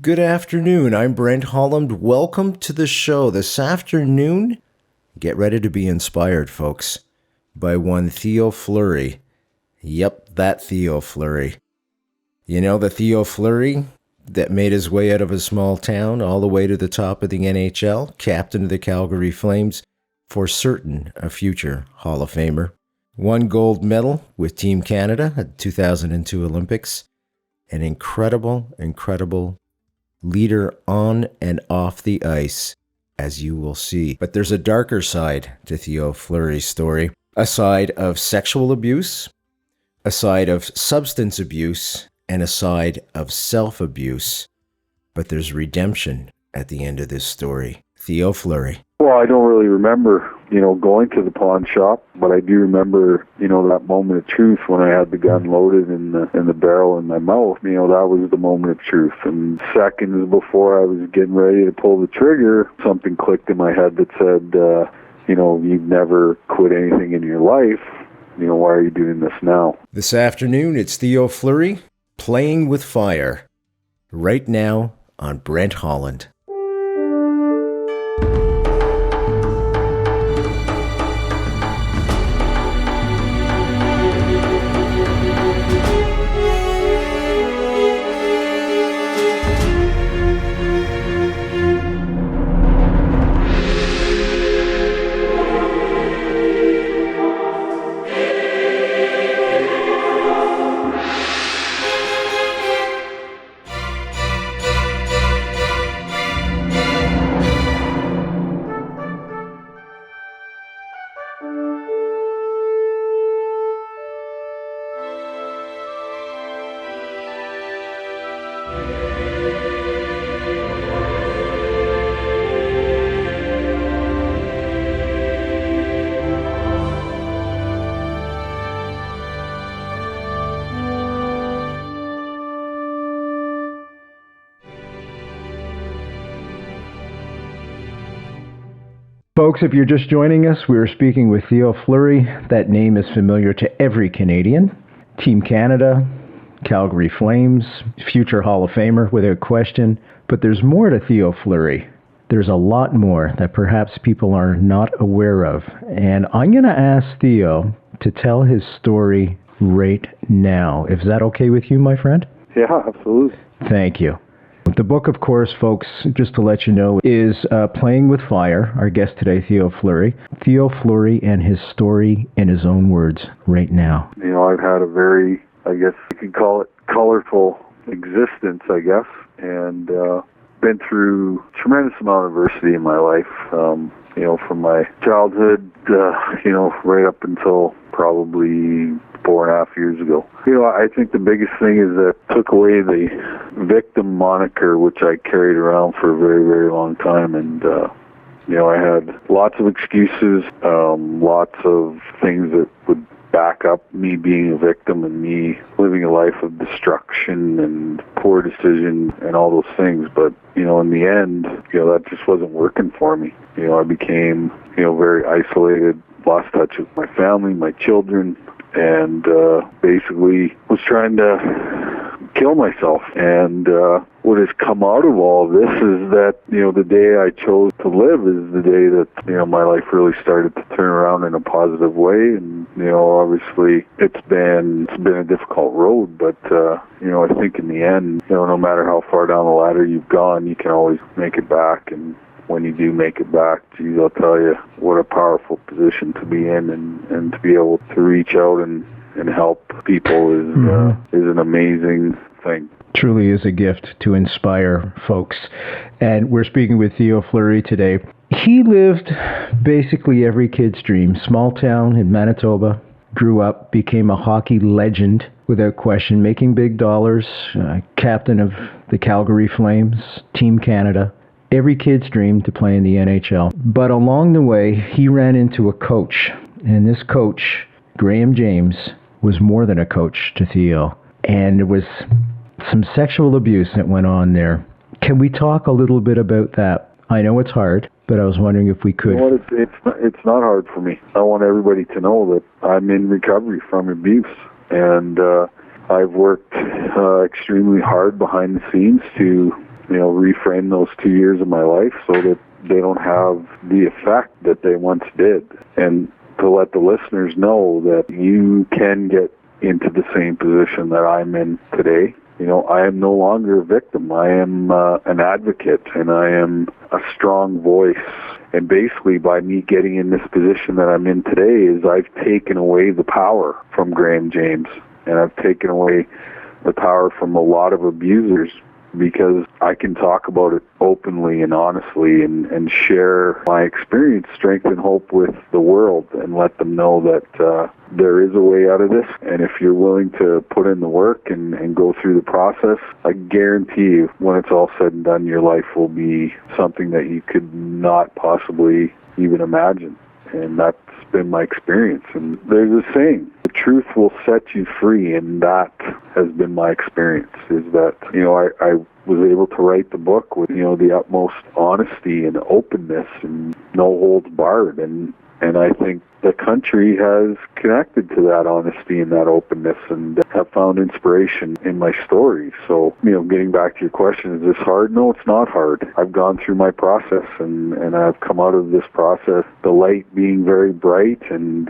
Good afternoon. I'm Brent, Holland. Welcome to the show. This afternoon, get ready to be inspired, folks, by one Theo Fleury. Yep, that Theo Fleury. You know the Theo Fleury that made his way out of a small town all the way to the top of the NHL, captain of the Calgary Flames, for certain a future Hall of Famer. Won gold medal with Team Canada at the 2002 Olympics. An incredible leader on and off the ice, as you will see. But there's a darker side to Theo Fleury's story. A side of sexual abuse, a side of substance abuse, and a side of self-abuse. But there's redemption at the end of this story. Theo Fleury. Well, I don't really remember, going to the pawn shop, but I do remember, that moment of truth when I had the gun loaded in the barrel in my mouth. That was the moment of truth. And seconds before I was getting ready to pull the trigger, something clicked in my head that said, you've never quit anything in your life. Why are you doing this now? This afternoon, it's Theo Fleury playing with fire. Right now on Brent Holland. Folks, if you're just joining us, we're speaking with Theo Fleury. That name is familiar to every Canadian. Team Canada, Calgary Flames, future Hall of Famer without question. But there's more to Theo Fleury. There's a lot more that perhaps people are not aware of. And I'm going to ask Theo to tell his story right now. Is that okay with you, my friend? Yeah, absolutely. Thank you. The book, of course, folks, just to let you know, is Playing with Fire. Our guest today, Theo Fleury. Theo Fleury and his story in his own words right now. I've had a very, I guess you could call it, colorful existence, and been through a tremendous amount of adversity in my life, from my childhood, right up until probably 4.5 years ago. I think the biggest thing is that it took away the victim moniker, which I carried around for a very, very long time. And, I had lots of excuses, lots of things that would back up me being a victim and me living a life of destruction and poor decision and all those things. But, in the end, that just wasn't working for me. I became, very isolated, lost touch with my family, my children, and basically was trying to kill myself. And what has come out of all of this is that, the day I chose to live is the day that, my life really started to turn around in a positive way. And, obviously it's been a difficult road, but, I think in the end, no matter how far down the ladder you've gone, you can always make it back. And when you do make it back, geez, I'll tell you, what a powerful position to be in, and to be able to reach out and help people is an amazing thing. Truly is a gift to inspire folks. And we're speaking with Theo Fleury today. He lived basically every kid's dream. Small town in Manitoba, grew up, became a hockey legend without question, making big dollars, captain of the Calgary Flames, Team Canada. Every kid's dream to play in the NHL. But along the way, he ran into a coach. And this coach, Graham James, was more than a coach to Theo. And there was some sexual abuse that went on there. Can we talk a little bit about that? I know it's hard, but I was wondering if we could. It's not hard for me. I want everybody to know that I'm in recovery from abuse. And I've worked extremely hard behind the scenes to reframe those 2 years of my life so that they don't have the effect that they once did. And to let the listeners know that you can get into the same position that I'm in today. I am no longer a victim. I am an advocate, and I am a strong voice. And basically, by me getting in this position that I'm in today, is I've taken away the power from Graham James, and I've taken away the power from a lot of abusers, because I can talk about it openly and honestly and share my experience, strength, and hope with the world, and let them know that there is a way out of this. And if you're willing to put in the work and go through the process, I guarantee you, when it's all said and done, your life will be something that you could not possibly even imagine. And that's been my experience. And there's a saying, the truth will set you free, and that has been my experience, is that, I was able to write the book with, the utmost honesty and openness and no holds barred. And I think the country has connected to that honesty and that openness, and have found inspiration in my story. So, getting back to your question, is this hard? No, it's not hard. I've gone through my process, and I've come out of this process, the light being very bright, and,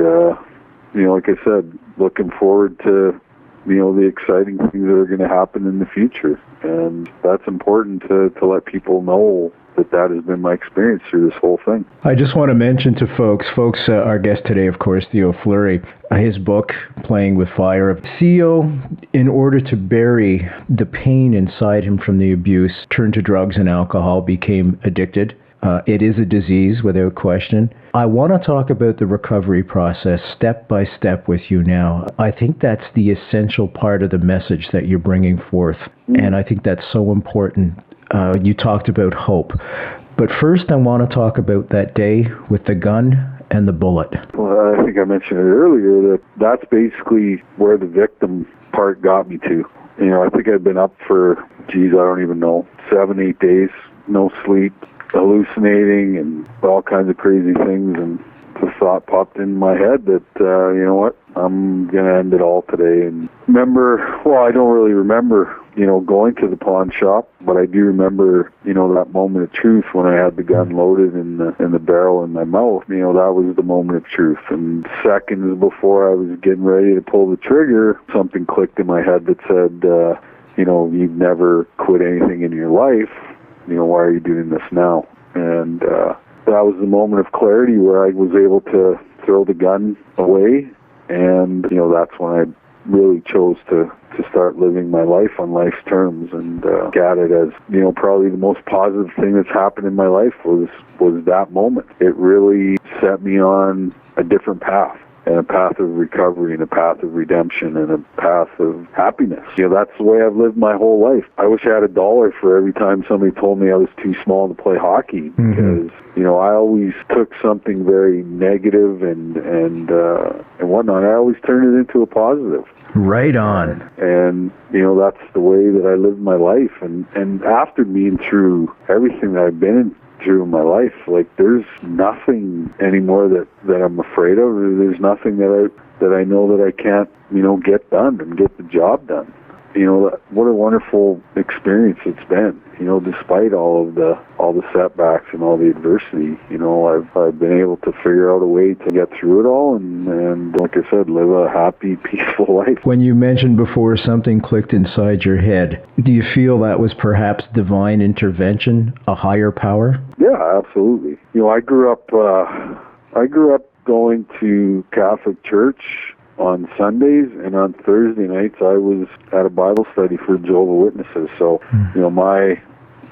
like I said, looking forward to, the exciting things that are going to happen in the future. And that's important to let people know that has been my experience through this whole thing. I just want to mention to folks, our guest today, of course, Theo Fleury, his book, Playing with Fire. Theo, in order to bury the pain inside him from the abuse, turned to drugs and alcohol, became addicted. It is a disease, without question. I want to talk about the recovery process step by step with you now. I think that's the essential part of the message that you're bringing forth, and I think that's so important. You talked about hope. But first, I want to talk about that day with the gun and the bullet. Well, I think I mentioned it earlier, that's basically where the victim part got me to. I think I'd been up for, I don't even know, 7-8 days, no sleep, hallucinating and all kinds of crazy things, and the thought popped in my head that, I'm going to end it all today. And I don't really remember, going to the pawn shop, but I do remember, that moment of truth when I had the gun loaded in the barrel in my mouth. That was the moment of truth. And seconds before I was getting ready to pull the trigger, something clicked in my head that said, you've never quit anything in your life. Why are you doing this now? And that was the moment of clarity where I was able to throw the gun away. And, that's when I really chose to start living my life on life's terms, and got it as, probably the most positive thing that's happened in my life was that moment. It really set me on a different path, and a path of recovery, and a path of redemption, and a path of happiness. That's the way I've lived my whole life. I wish I had $1 for every time somebody told me I was too small to play hockey, because, I always took something very negative and whatnot. I always turned it into a positive. Right on. And that's the way that I lived my life. And after being through everything that I've been through in my life, like, there's nothing anymore that I'm afraid of. There's nothing that I know that I can't, get done and get the job done. What a wonderful experience it's been. Despite all the setbacks and all the adversity, I've been able to figure out a way to get through it all, and like I said, live a happy, peaceful life. When you mentioned before something clicked inside your head, do you feel that was perhaps divine intervention, a higher power? Yeah, absolutely. I grew up going to Catholic church on Sundays, and on Thursday nights I was at a Bible study for Jehovah's Witnesses. So, my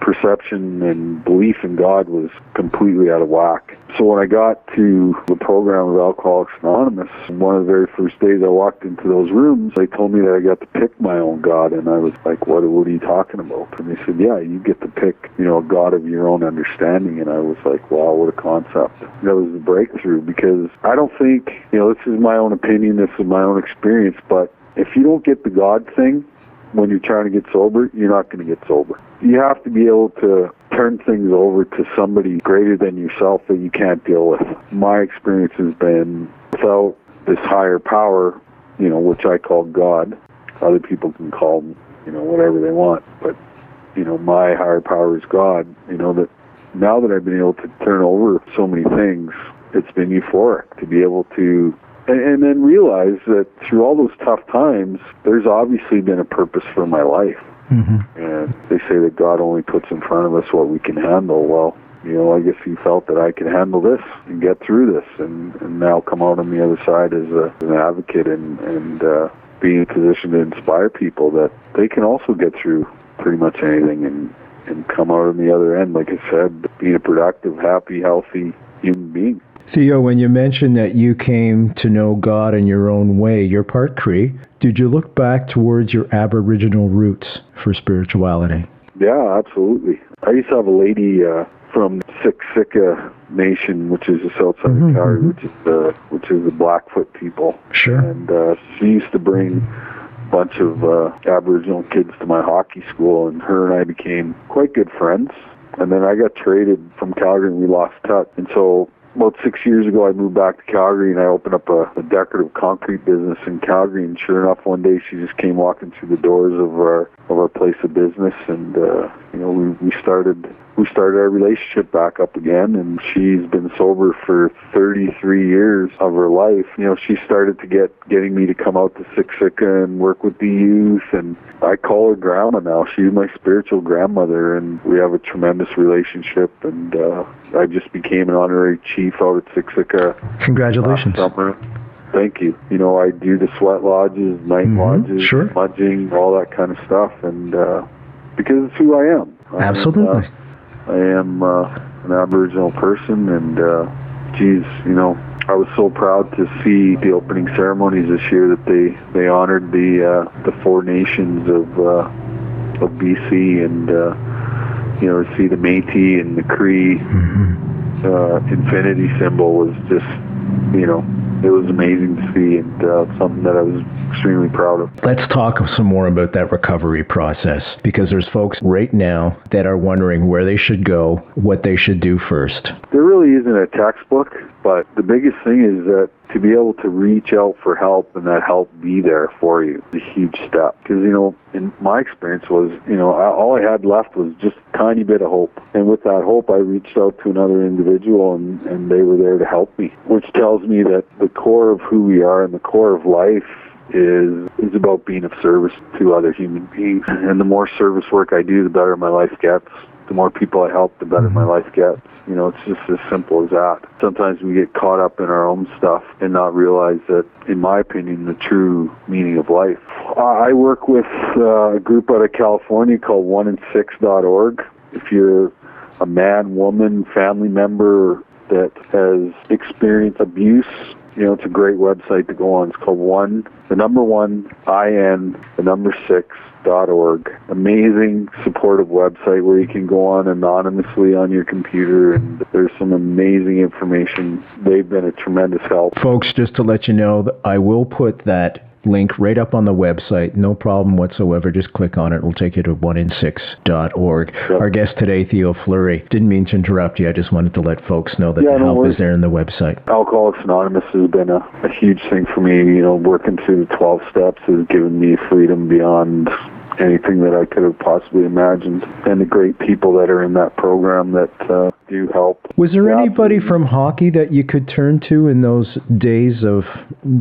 perception and belief in God was completely out of whack. So when I got to the program of Alcoholics Anonymous, one of the very first days I walked into those rooms, they told me that I got to pick my own God, and I was like, what are you talking about? And they said, yeah, you get to pick, a God of your own understanding. And I was like, wow, what a concept. That was the breakthrough, because I don't think, this is my own opinion, this is my own experience, but if you don't get the God thing when you're trying to get sober, you're not going to get sober. You have to be able to turn things over to somebody greater than yourself that you can't deal with. My experience has been, without this higher power, which I call God, other people can call, whatever they want, but my higher power is God, that now that I've been able to turn over so many things, it's been euphoric to be able to, and then realize that through all those tough times, there's obviously been a purpose for my life. Mm-hmm. And they say that God only puts in front of us what we can handle. Well, I guess he felt that I could handle this and get through this, and now come out on the other side as an advocate and be in a position to inspire people that they can also get through pretty much anything and come out on the other end, like I said, being a productive, happy, healthy human being. Theo, when you mentioned that you came to know God in your own way, you're part Cree. Did you look back towards your Aboriginal roots for spirituality? Yeah, absolutely. I used to have a lady from Siksika Nation, which is the south side of Calgary, which is the Blackfoot people. Sure. And she used to bring a bunch of Aboriginal kids to my hockey school, and her and I became quite good friends. And then I got traded from Calgary, and we lost touch. And so about 6 years ago, I moved back to Calgary, and I opened up a decorative concrete business in Calgary. And sure enough, one day she just came walking through the doors of our place of business, and we started our relationship back up again. And she's been sober for 33 years of her life. She started getting me to come out to Siksika and work with the youth, and I call her grandma now. She's my spiritual grandmother, and we have a tremendous relationship. And I just became an honorary chief out at Siksika. Congratulations. Last summer. Thank you. I do the sweat lodges, night lodges, sure. smudging, all that kind of stuff, and because it's who I am. Absolutely. I am an Aboriginal person, and I was so proud to see the opening ceremonies this year that they honored the four nations of BC, and to see the Métis and the Cree infinity symbol was just, it was amazing to see, and something that I was extremely proud of. Let's talk some more about that recovery process, because there's folks right now that are wondering where they should go, what they should do first. There really isn't a textbook, but the biggest thing is that to be able to reach out for help and that help be there for you is a huge step. Because, in my experience was, all I had left was just a tiny bit of hope. And with that hope, I reached out to another individual, and they were there to help me, which tells me that the core of who we are and the core of life is about being of service to other human beings. And the more service work I do, the better my life gets. The more people I help, the better my life gets. It's just as simple as that. Sometimes we get caught up in our own stuff and not realize that, in my opinion, the true meaning of life. I work with a group out of California called untimely.org. If you're a man, woman, family member that has experienced abuse, it's a great website to go on. It's called 6.org. Amazing, supportive website where you can go on anonymously on your computer, and there's some amazing information. They've been a tremendous help. Folks, just to let you know, I will put that link right up on the website. No problem whatsoever. Just click on it. It'll take you to 1in6.org. Yep. Our guest today, Theo Fleury. Didn't mean to interrupt you. I just wanted to let folks know that the help is there in the website. Alcoholics Anonymous has been a huge thing for me. Working through the 12 steps has given me freedom beyond anything that I could have possibly imagined. And the great people that are in that program that do help. Was there anybody from hockey that you could turn to in those days of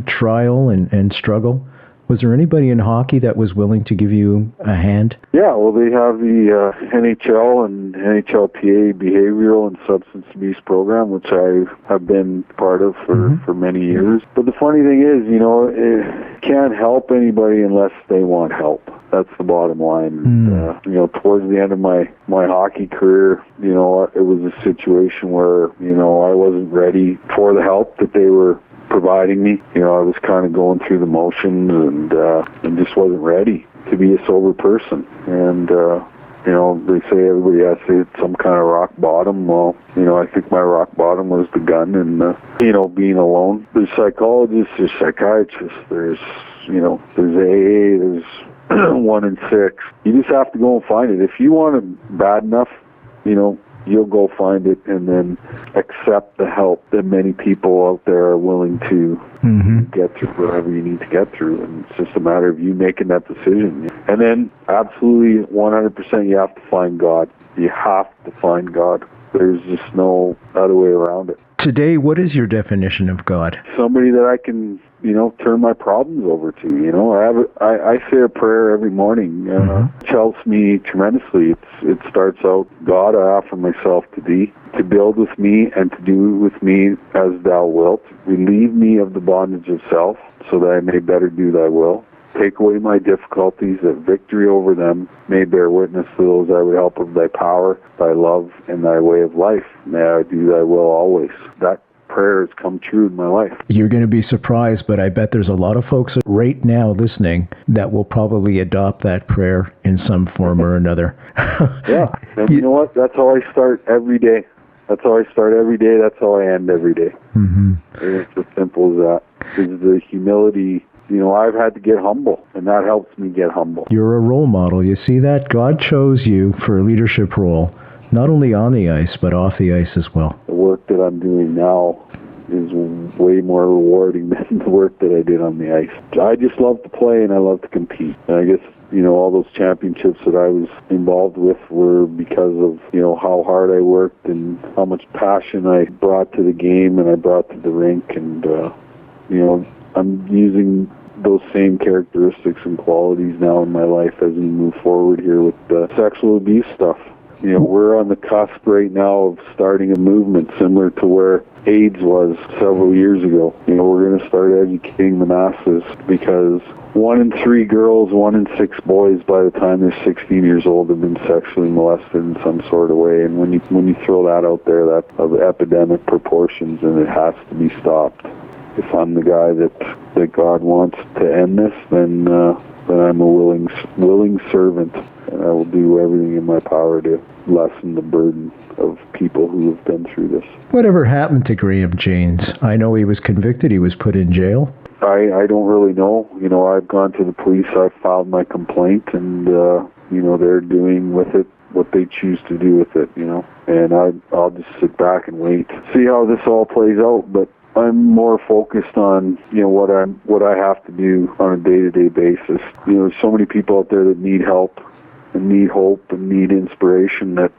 trial and struggle? Was there anybody in hockey that was willing to give you a hand? Yeah, well, they have the NHL and NHLPA behavioral and substance abuse program, which I have been part of for many years. But the funny thing is, it can't help anybody unless they want help. That's the bottom line. Towards the end of my hockey career, it was a situation where, I wasn't ready for the help that they were providing me. I was kind of going through the motions and just wasn't ready to be a sober person. And, they say everybody has to hit some kind of rock bottom. Well, I think my rock bottom was the gun and, being alone. There's psychologists, there's psychiatrists, there's AA, there's 1 in 6. You just have to go and find it. If you want it bad enough, you'll go find it and then accept the help that many people out there are willing to get through whatever you need to get through. And it's just a matter of you making that decision. And then absolutely 100% you have to find God. You have to find God. There's just no other way around it. Today, what is your definition of God? Somebody that I can, turn my problems over to. I say a prayer every morning. It helps me tremendously. It starts out, God, I offer myself to thee, to build with me and to do with me as thou wilt. Relieve me of the bondage of self, so that I may better do thy will. Take away my difficulties, that victory over them may bear witness to those I would help of thy power, thy love, and thy way of life. May I do thy will always. That prayer has come true in my life. You're going to be surprised, but I bet there's a lot of folks right now listening that will probably adopt that prayer in some form or another. Yeah, and you know what? That's how I start every day. That's how I start every day. That's how I end every day. And it's as simple as that. It's the humility. I've had to get humble, and that helps me get humble. You're a role model. You see that? God chose you for a leadership role, not only on the ice, but off the ice as well. The work that I'm doing now is way more rewarding than the work that I did on the ice. I just love to play, and I love to compete. And I guess, all those championships that I was involved with were because of, how hard I worked and how much passion I brought to the game and I brought to the rink. And, I'm using those same characteristics and qualities now in my life as we move forward here with the sexual abuse stuff. We're on the cusp right now of starting a movement similar to where AIDS was several years ago. We're going to start educating the masses, because 1 in 3 girls, 1 in 6 boys by the time they're 16 years old have been sexually molested in some sort of way. And when you throw that out there, that's of epidemic proportions, and it has to be stopped. If I'm the guy that God wants to end this, then I'm a willing servant, and I will do everything in my power to lessen the burden of people who have been through this. Whatever happened to Graham Janes? I know he was convicted. He was put in jail. I don't really know. I've gone to the police. I've filed my complaint, and they're doing with it what they choose to do with it. And I'll just sit back and wait, see how this all plays out. But I'm more focused on, what I have to do on a day-to-day basis. There's so many people out there that need help and need hope and need inspiration that,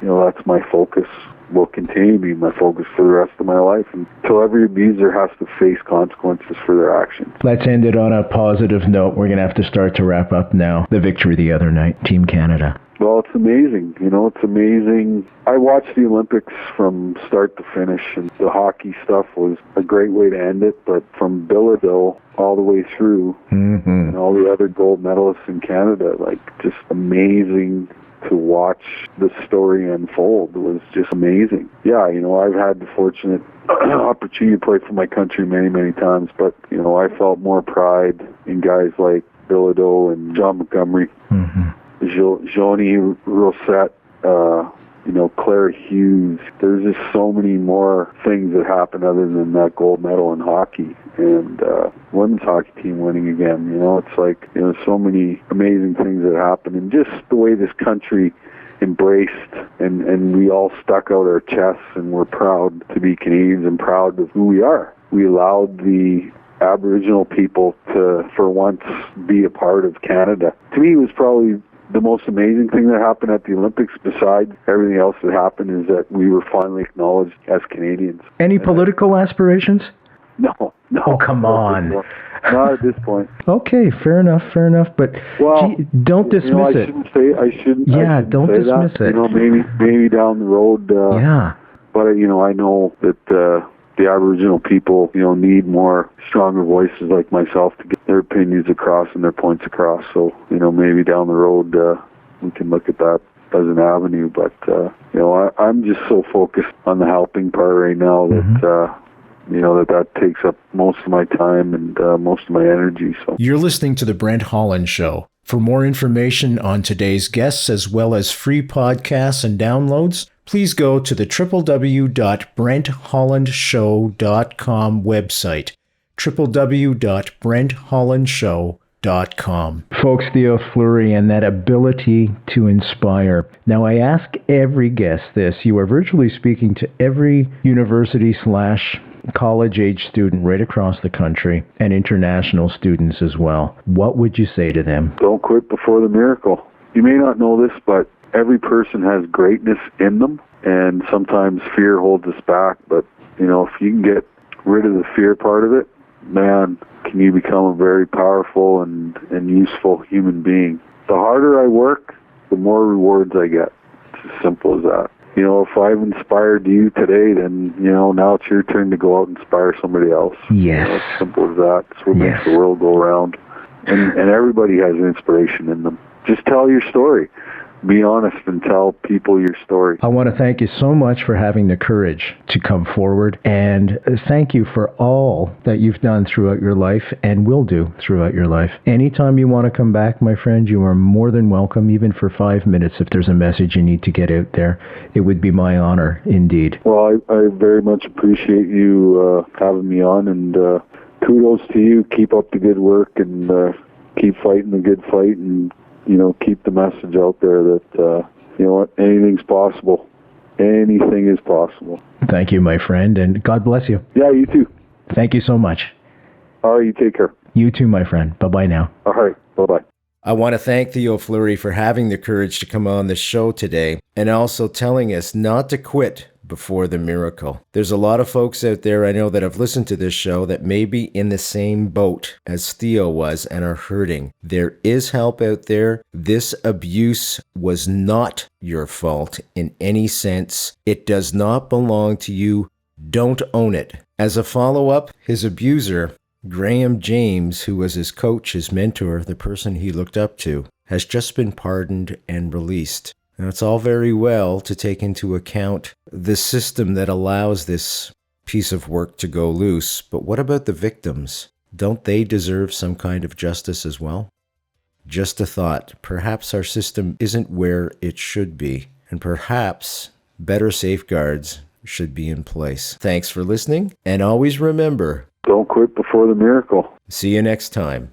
that's my focus. Will continue to be my focus for the rest of my life until every abuser has to face consequences for their actions. Let's end it on a positive note. We're going to have to start to wrap up now. The victory the other night, Team Canada. Well, it's amazing. It's amazing. I watched the Olympics from start to finish, and the hockey stuff was a great way to end it. But from Bilodeau all the way through, and all the other gold medalists in Canada, just amazing to watch the story unfold. It was just amazing. Yeah, I've had the fortunate opportunity to play for my country many, many times, but, I felt more pride in guys like Bilodeau and John Montgomery, Johnny Rosette, Claire Hughes. There's just so many more things that happen other than that gold medal in hockey. And women's hockey team winning again. It's so many amazing things that happen. And just the way this country embraced and we all stuck out our chests and we're proud to be Canadians and proud of who we are. We allowed the Aboriginal people to, for once, be a part of Canada. To me, it was probably the most amazing thing that happened at the Olympics, besides everything else that happened, is that we were finally acknowledged as Canadians. Any political aspirations? No. Oh, come on. Not at this point. Okay, fair enough. But don't dismiss it. I shouldn't. Yeah, don't dismiss it. Maybe down the road. Yeah. But I know that the Aboriginal people, need more stronger voices like myself to get their opinions across and their points across. So, maybe down the road we can look at that as an avenue. But I'm just so focused on the helping part right now that. That takes up most of my time and most of my energy. So you're listening to The Brent Holland Show. For more information on today's guests, as well as free podcasts and downloads, please go to the www.brenthollandshow.com website, www.brenthollandshow.com. com. Folks, Theo Fleury and that ability to inspire. Now, I ask every guest this. You are virtually speaking to every university / college-age student right across the country and international students as well. What would you say to them? Don't quit before the miracle. You may not know this, but every person has greatness in them, and sometimes fear holds us back. But, if you can get rid of the fear part of it, man, can you become a very powerful and useful human being. The harder I work, the more rewards I get. It's as simple as that. If I've inspired you today, then, now it's your turn to go out and inspire somebody else. Yes. It's simple as that. It's what makes the world go round. And everybody has an inspiration in them. Just tell your story. Be honest and tell people your story. I want to thank you so much for having the courage to come forward, and thank you for all that you've done throughout your life and will do throughout your life. Anytime you want to come back, my friend, you are more than welcome, even for 5 minutes if there's a message you need to get out there. It would be my honor, indeed. Well, I very much appreciate you having me on, and kudos to you. Keep up the good work and keep fighting the good fight, and keep the message out there that, anything's possible. Anything is possible. Thank you, my friend, and God bless you. Yeah, you too. Thank you so much. All right, you take care. You too, my friend. Bye-bye now. All right, bye-bye. I want to thank Theo Fleury for having the courage to come on the show today and also telling us not to quit before the miracle. There's a lot of folks out there I know that have listened to this show that may be in the same boat as Theo was and are hurting. There is help out there. This abuse was not your fault in any sense. It does not belong to you. Don't own it. As a follow-up, his abuser, Graham James, who was his coach, his mentor, the person he looked up to, has just been pardoned and released. Now, it's all very well to take into account the system that allows this piece of work to go loose, but what about the victims? Don't they deserve some kind of justice as well? Just a thought. Perhaps our system isn't where it should be, and perhaps better safeguards should be in place. Thanks for listening, and always remember, don't quit before the miracle. See you next time.